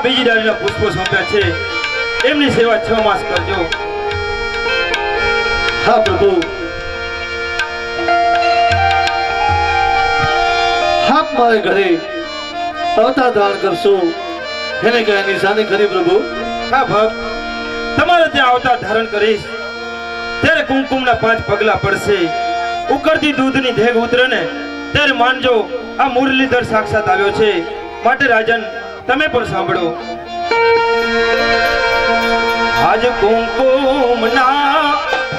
બીજી ડાળીના પુષ્પો સોંપ્યા છે એમની સેવા 6 માસ કરજો. હા પ્રભુ, આપ મારે ઘરે અવતાર ધારણ કરશો એને કઈ નિશાની ખરી પ્રભુ? હા ભક્ત, તમારે ત્યાં અવતાર ધારણ કરીશ ત્યારે કુમકુમના 5 પગલા પડશે. ઉકળતી દૂધની ધેગ ઉતરે ને ત્યારે માનજો આ મુરલીધર સાક્ષાત આવ્યો છે. માટે રાજન તમે પણ સાંભળો. આજ કુમકુમના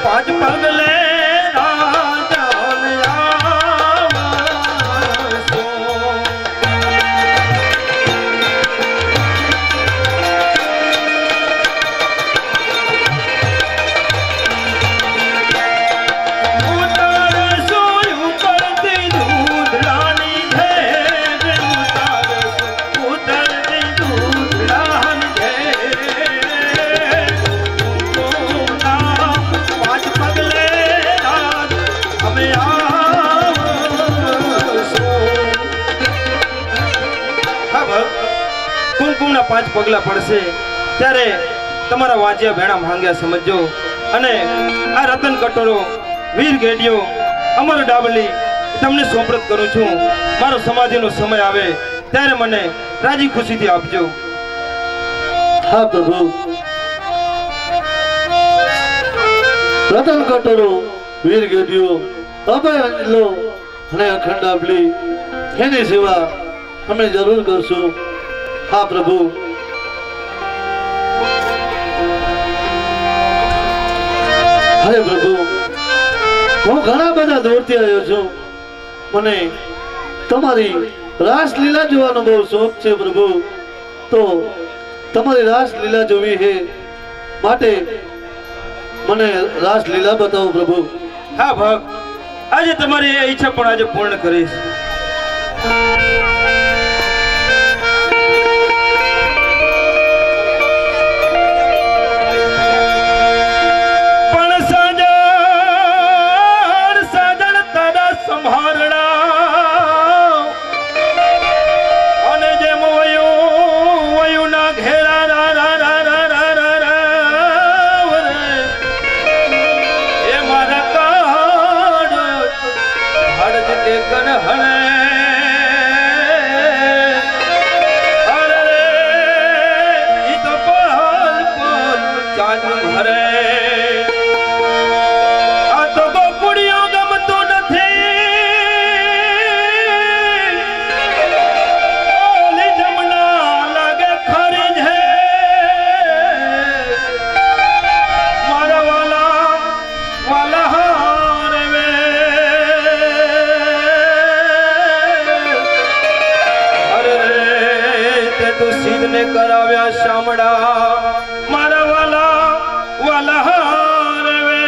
5 પગલે કુમકુમના 5 પગલા પડશે ત્યારે તમારા વાજ્યા ભેણા માંગ્યા સમજો. અને આ રતન કટોરો, વીર ગેડિયો, અમર ડાબલી તમને સોંપરત કરું છું. મારો સમાધિનો સમય આવે ત્યારે મને રાજી ખુશીથી આપજો. હા પ્રભુ, રતન કટોરો, વીર ગેડિયો, અભય અંજલો અને અખંડ ડાબલી એની સેવા અમે જરૂર કરશું. હા પ્રભુ. હરે પ્રભુ, હું ઘણા બધા દૂરથી આવ્યો છું. મને તમારી રાસલીલા જોવાનો બહુ શોખ છે પ્રભુ. તો તમારી રાસલીલા જોવી છે માટે મને રાસલીલા બતાવો પ્રભુ. હા ભક્ત, આજે તમારી એ ઈચ્છા પણ આજે પૂર્ણ કરીશ. કરાવ્યા શામડા મારા વાલા વાલા હારવે.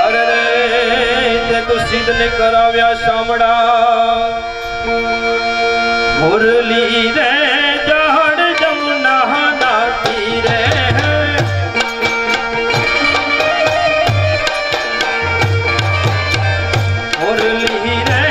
અરે રે તે તો સિદ્ધને કરાવ્યા શામડા. મુરલી રે જહડ જમુના નાતી રે. મુરલી રે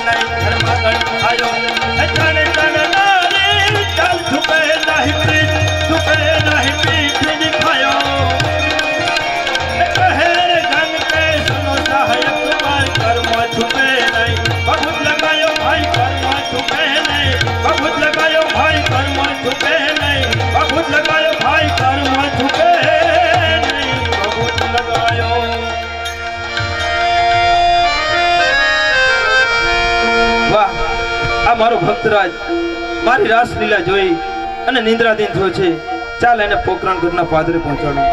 નહીં ઘરમાં ગણ આયો તને તને નારી ચાલ છુપે નહીં પ્રીત છુપે નહીં પીઠ દિખાયો કહે જન કે સુનો સહાયક ભાઈ ઘરમાં છુપે નહીં બહુત લગાયો ભાઈ ઘરમાં છુપે નહીં બહુત લગાયો ભાઈ ઘરમાં છુપે નહીં બહુત લગાયો ભાઈ ઘરમાં છુપે નહીં બહુત લગાયો વાહ આ મારો ભક્તરાજ મારી રાસલીલા જોઈ અને નિંદ્રાધીન થયો છે ચાલ એને પોકરણ ઘરના પાદરે પહોંચાડું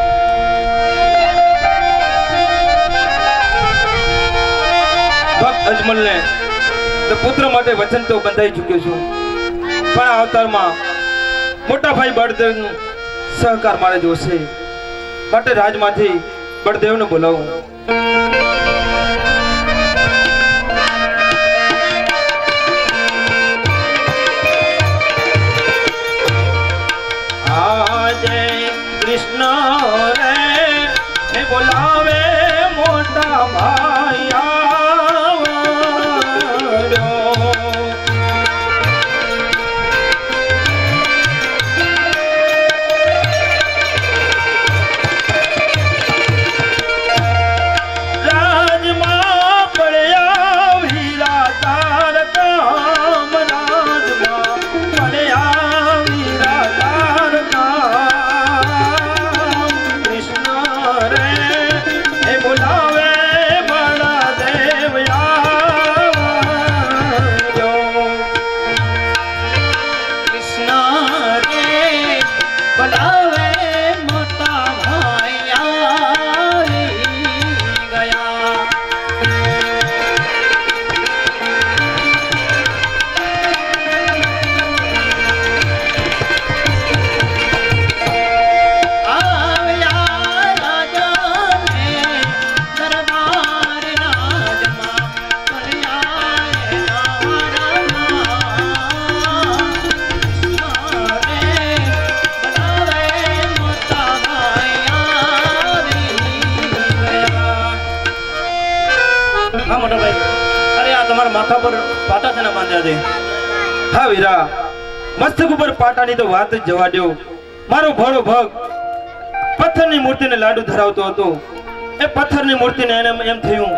ભક્ત અજમલને પુત્ર માટે વચન તો બંધાઈ ચૂક્યો છું પણ આ અવતારમાં મોટા ભાઈ બળદેવનો સહકાર મારે જોશે માટે રાજમાંથી બળદેવને બોલાવું આજે કૃષ્ણ રે હે બોલાવે મોટા ભાઈ આવ્યો રાજમાં પડ્યા વીરા તાર કામ રાજમાં પડ્યા વીરા તાર કામ કૃષ્ણ રે હે બોલાવે બળદેવ આવ્યો કૃષ્ણ રે બોલાવે મોટા ભાઈ આવી ગયા આવ્યા રાજાને દરબાર રાજમાં પડ્યા હા મોટા ભાઈ અરે આ તમારા માથા પર પાટા છે ને બાંધ્યા છે હા વીરા મસ્તક ઉપર પાટાની તો વાત જ જવા દ્યો મારો ભોળો ભગ પથ્થરની મૂર્તિને લાડુ ધરાવતો હતો એ પથ્થરની મૂર્તિને એને એમ થયું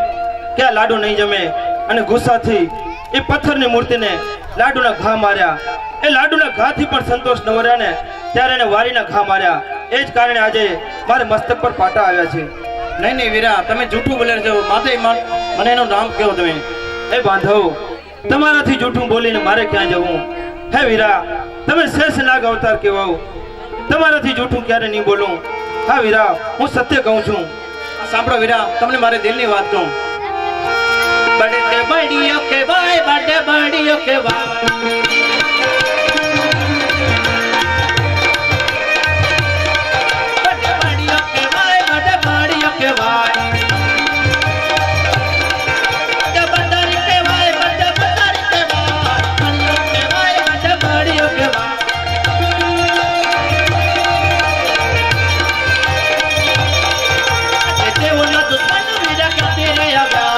કે આ લાડુ નહીં જમે અને ગુસ્સાથી એ પથ્થરની મૂર્તિને લાડુના ઘા માર્યા એ લાડુના ઘાથી પણ સંતોષ ન વર્યા ને ત્યારે એને વારીના ઘા માર્યા એ જ કારણે આજે મારે મસ્તક પર પાટા આવ્યા છે નહીં નહીં વીરા તમે જૂઠું બોલે છો માથે મને એનું નામ કહો તમે એ બાંધવ તમારાથી જૂઠું બોલીને મારે ક્યાં જવું હે વીરા તમે શેષ નાગ અવતાર કહેવાઓ તમારાથી જૂઠું ક્યારે નહીં બોલું હા વીરા હું સત્ય કહું છું સાંભળો વીરા તમને મારે દિલની વાત કહું બડે બડીયો કે ભાઈ બડે બડીયો કે ભાઈ બડે બડીયો કે ભાઈ બડે બડીયો કે ભાઈ બડે બડરી કે ભાઈ બડે બડરી કે ભાઈ બડીયો કે ભાઈ બડે બડીયો કે ભાઈ તે ઓનો દુશ્મન વીરા કે તેરે આવા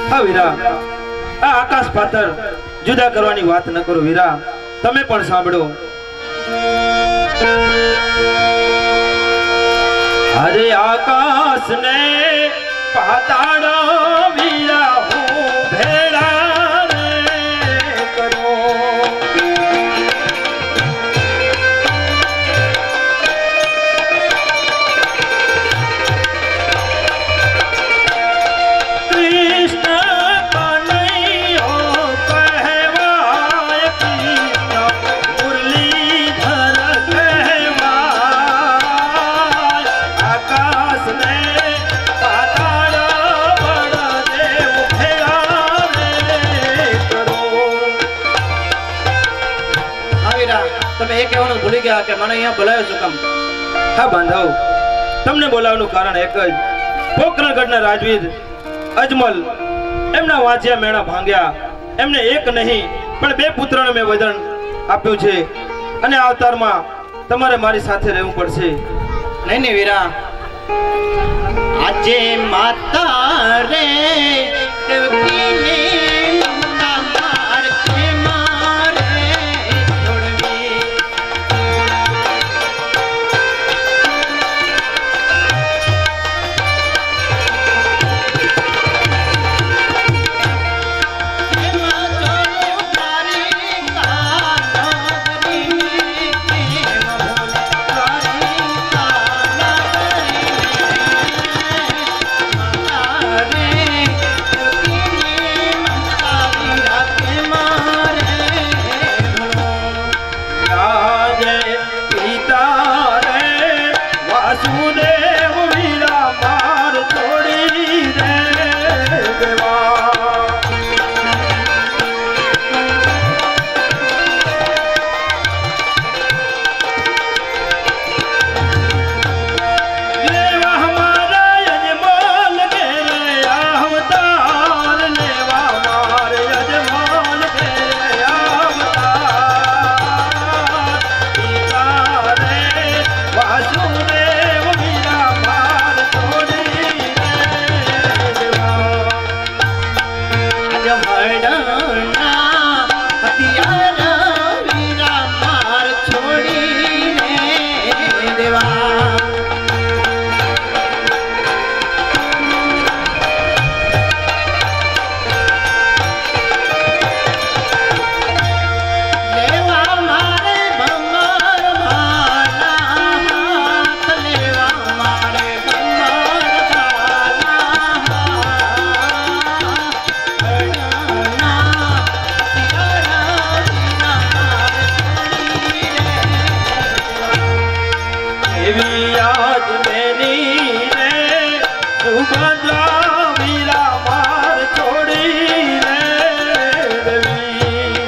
હા વીરા આ આકાશ પાતળ જુદા કરવાની વાત ન કરો વીરા તમે પણ સાંભળો આજે આકાશ ને પાતાળ વીરા હું ભેળા રે કરો કહેવાય કૃષ્ણ મુરલીધર કહેવાય તમે એ કહેવાનું ભૂલી ગયા કે મને અહીંયા બોલાવ્યો છું કેમ? હા બાંધવ, તમને બોલાવવાનું કારણ એક જ. પોકરણગઢના રાજવીર અજમલ એમના વાંચ્યા મેણા ભાંગ્યા. એમને એક નહીં પણ બે પુત્રોને મેં વચન આપ્યું છે અને આ અવતારમાં તમારે મારી સાથે રહેવું પડશે. નહીં નહીં વીરા, આજે માતા રે દેવકીને મમતા માર કે મારે છોડવી. એમાં જોડું તારી કાનગરીને કેમ ભૂલ તારી રાજે પિતા રે વાસુદેવ વીરા માર છોડી રે દેવા. લેવા હમારા યજમાન ઘેરે અવતાર, લેવા મારે યજમાન ઘેરે અવતાર. પિતા રે વાસુદેવ વીરા માર છોડી રે દેવા. આજ હરડના હથિયાર વીરા માર છોડીને દેવા. લેવા મારે ભમર ભાલા હાથ, લેવા મારે ભમર ભાલા હાથ. હરડના હથિયાર વીરા માર છોડીને એવી યાદ મેની રે સુભદ્રા વીરા માર છોડી રે દેવી.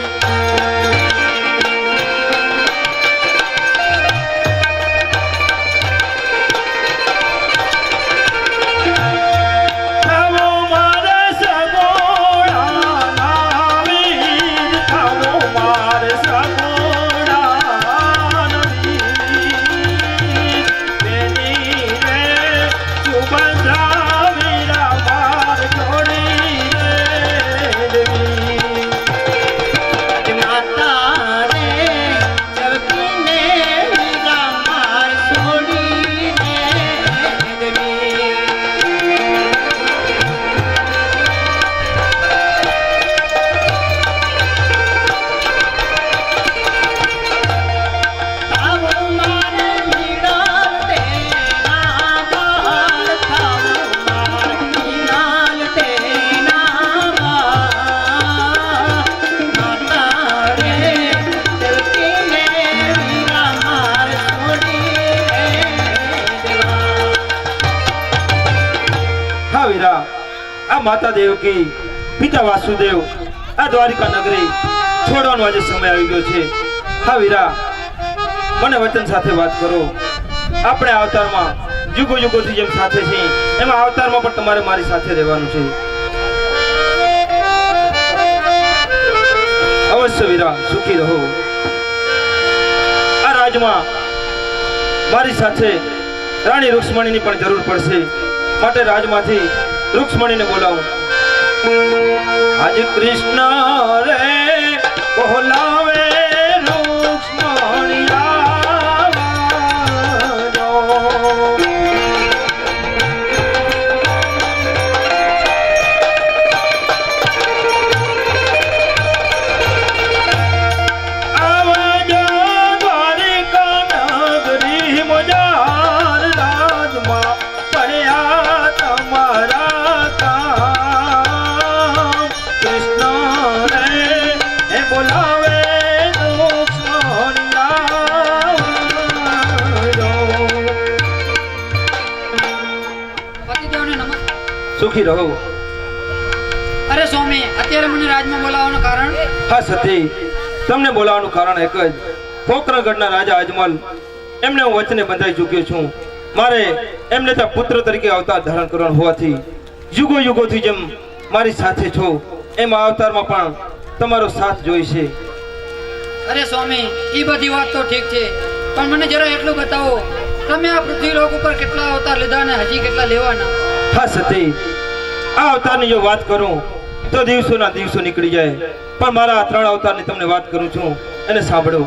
થાવો મારે સગોડાના વીર, થાવો મારે સગોડાના વીર. બેની રે સુભદ્રા વીરા માર છોડી રે દેવી. માતા રે દેવકીને વીરા માર છોડીને દેવી. થાવો મારે મીરાલ તેના બાળ, થાવો મારે મીરાલ તેના બાળ. માતા રે દેવકીને વીરા માર છોડીને દેવા. હા વીરા, આ માતા દેવકી પિતા વાસુદેવ આ દ્વારિકા નગરી છોડવાનો આજે સમય આવી ગયો છે. હા વીરા, મને વચન સાથે વાત કરો. આપણે આ અવતારમાં યુગો યુગોથી જેમ સાથે છીએ એમાં આ અવતારમાં પણ તમારે મારી સાથે રહેવાનું છે. અવશ્ય વીરા, સુખી રહો. આ રાજમાં મારી સાથે રાણી રૂક્ષ્મણીની પણ જરૂર પડશે, માટે રાજમાંથી રૂક્ષ્મણીને બોલાવું. આજ કૃષ્ણ રે બોલાવે રૂક્ષ્મણી આવજો. આવજો દ્વારિકા નગરી મોજાર, રાજમાં પડ્યા તમારા કામ. કૃષ્ણ રે એ બોલાવે રૂક્ષ્મણી આવજો. પતિદેવને નમસ્કાર. સુખી રહો. અરે સ્વામી, અત્યારે મને રાજમાં બોલાવવાનું કારણ? હા સતી, તમને બોલાવવાનું કારણ એક જ. પોખરણગઢના રાજા અજમલ એમને હું વચને બંધાઈ ચૂક્યો છું. મારે એમને ત્યાં પુત્ર તરીકે અવતાર ધારણ કરવાનું હોવાથી યુગો યુગોથી જેમ મારી સાથે છો એમ આ અવતારમાં પણ તમારો સાથ જોઈશે. અરે સ્વામી એ બધી વાત તો ઠીક છે, પણ મને જરા એટલું બતાવો, તમે આ પૃથ્વીલોક ઉપર કેટલા અવતાર લીધા ને હજી કેટલા લેવાના? હા સતી, આ અવતારની જો વાત કરું તો દિવસોના દિવસો નીકળી જાય, પણ મારા આ 3 અવતારની તમને વાત કરું છું એને સાંભળો.